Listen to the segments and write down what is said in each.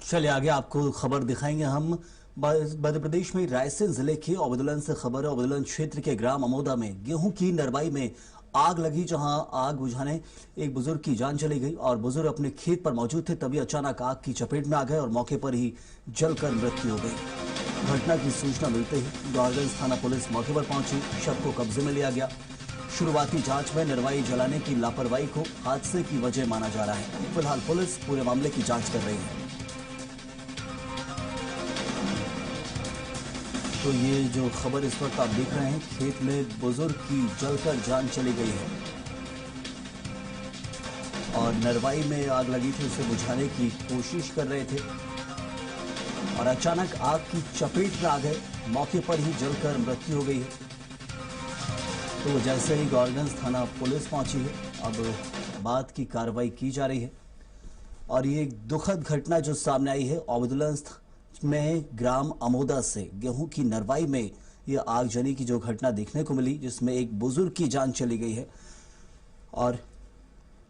चलिए आगे आपको खबर दिखाएंगे हम। मध्य प्रदेश में रायसेन जिले के ओबेदुल्लान से खबर है। ओबेदुल्लान क्षेत्र के ग्राम अमोदा में गेहूं की नरवाई में आग लगी, जहां आग बुझाने एक बुजुर्ग की जान चली गई और बुजुर्ग अपने खेत पर मौजूद थे, तभी अचानक आग की चपेट में आ गए और मौके पर ही जलकर मृत्यु हो गई। घटना की सूचना मिलते ही गौरगंज थाना पुलिस मौके पर पहुंची, शव को कब्जे में लिया गया। शुरुआती जांच में नरवाई जलाने की लापरवाही को हादसे की वजह माना जा रहा है। फिलहाल पुलिस पूरे मामले की जांच कर रही है। तो ये जो खबर इस वक्त आप देख रहे हैं, खेत में बुजुर्ग की जलकर जान चली गई है और नरवाई में आग लगी थी, उसे बुझाने की कोशिश कर रहे थे और अचानक आग की चपेट में आ गए, मौके पर ही जलकर मृत्यु हो गई है। तो जैसे ही गौरगंज थाना पुलिस पहुंची है, अब बात की कार्रवाई की जा रही है। और ये एक दुखद घटना जो सामने आई है, ओबेदुल्लान में ग्राम अमोदा से गेहूं की नरवाई में यह आगजनी की जो घटना देखने को मिली, जिसमें एक बुजुर्ग की जान चली गई है और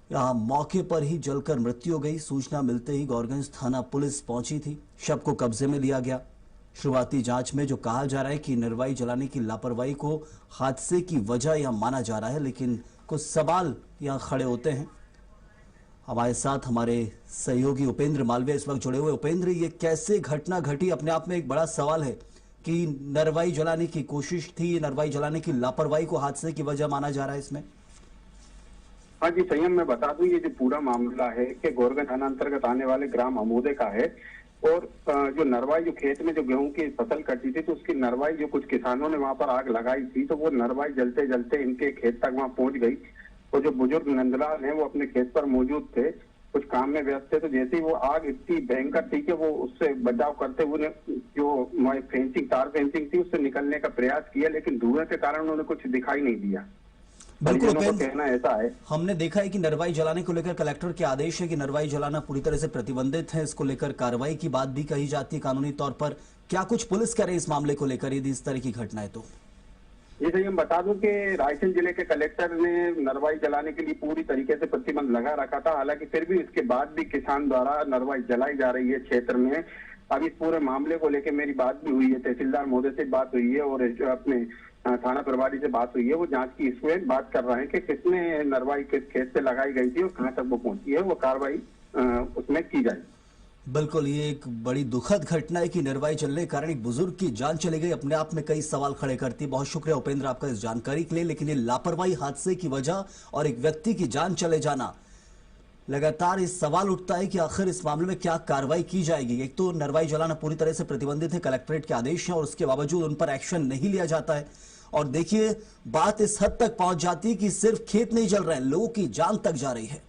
यहां मौके पर ही जलकर मृत्यु हो गई। सूचना मिलते ही गौरगंज थाना पुलिस पहुंची थी, शव को कब्जे में लिया गया। शुरुआती जांच में जो कहा जा रहा है कि नरवाई जलाने की लापरवाही को हादसे की वजह यहां माना जा रहा है, लेकिन कुछ सवाल यहां खड़े होते हैं। हमारे साथ हमारे सहयोगी उपेंद्र मालवीय इस वक्त जुड़े हुए। उपेंद्र, ये कैसे घटना घटी? अपने आप में एक बड़ा सवाल है कि नरवाई जलाने की कोशिश थी, नरवाई जलाने की लापरवाही को हादसे की वजह माना जा रहा है इसमें। हाँ जी संयम, मैं बता दूं ये जो पूरा मामला है कि गौरगंज थाना अंतर्गत आने वाले ग्राम अमोदे का है। और जो नरवाई जो खेत में जो गेहूं की फसल कटी थी, तो उसकी नरवाई जो कुछ किसानों ने वहां पर आग लगाई थी, तो वो नरवाई जलते जलते इनके खेत तक वहां पहुंच गई। वो जो बुजुर्ग नंदलाल हैं वो अपने खेत पर मौजूद थे, कुछ काम में व्यस्त थे। तो जैसे ही वो आग इतनी भयंकर थी कि वो उससे बचाव करते हुए जो फेंसिंग तार फेंसिंग थी उससे निकलने का प्रयास किया, लेकिन धुएं के कारण उन्होंने कुछ दिखाई नहीं दिया। बिल्कुल, कहना ऐसा है। हमने देखा है कि नरवाई जलाने को लेकर कलेक्टर के आदेश है कि नरवाई जलाना पूरी तरह से प्रतिबंधित है। इसको लेकर कार्रवाई की बात भी कही जाती है कानूनी तौर पर। क्या कुछ पुलिस करे इस मामले को लेकर यदि इस तरह की घटना है तो? जी सही, हम बता दूं कि रायसेन जिले के कलेक्टर ने नरवाई जलाने के लिए पूरी तरीके से प्रतिबंध लगा रखा था। हालांकि फिर भी इसके बाद भी किसान द्वारा नरवाई जलाई जा रही है क्षेत्र में। अब इस पूरे मामले को लेकर मेरी बात भी हुई है, तहसीलदार महोदय से बात हुई है और अपने थाना प्रभारी से बात हुई है। वो जांच की इसमें बात कर रहे हैं कि किसने नरवाई किस खेत से लगाई गई थी और कहां तक वो पहुंची है, वो कार्रवाई उसमें की जाएगी। बिल्कुल, ये एक बड़ी दुखद घटना है कि नरवाई जलने के कारण एक बुजुर्ग की जान चली गई, अपने आप में कई सवाल खड़े करती है। बहुत शुक्रिया उपेंद्र आपका इस जानकारी के लिए। लेकिन ये लापरवाही, हादसे की वजह और एक व्यक्ति की जान चले जाना, लगातार इस सवाल उठता है कि आखिर इस मामले में क्या कार्रवाई की जाएगी। एक तो नरवाई जलाना पूरी तरह से प्रतिबंधित है, कलेक्ट्रेट के आदेश है और उसके बावजूद उन पर एक्शन नहीं लिया जाता है। और देखिए, बात इस हद तक पहुंच जाती है कि सिर्फ खेत नहीं जल रहे हैं, लोगों की जान तक जा रही है।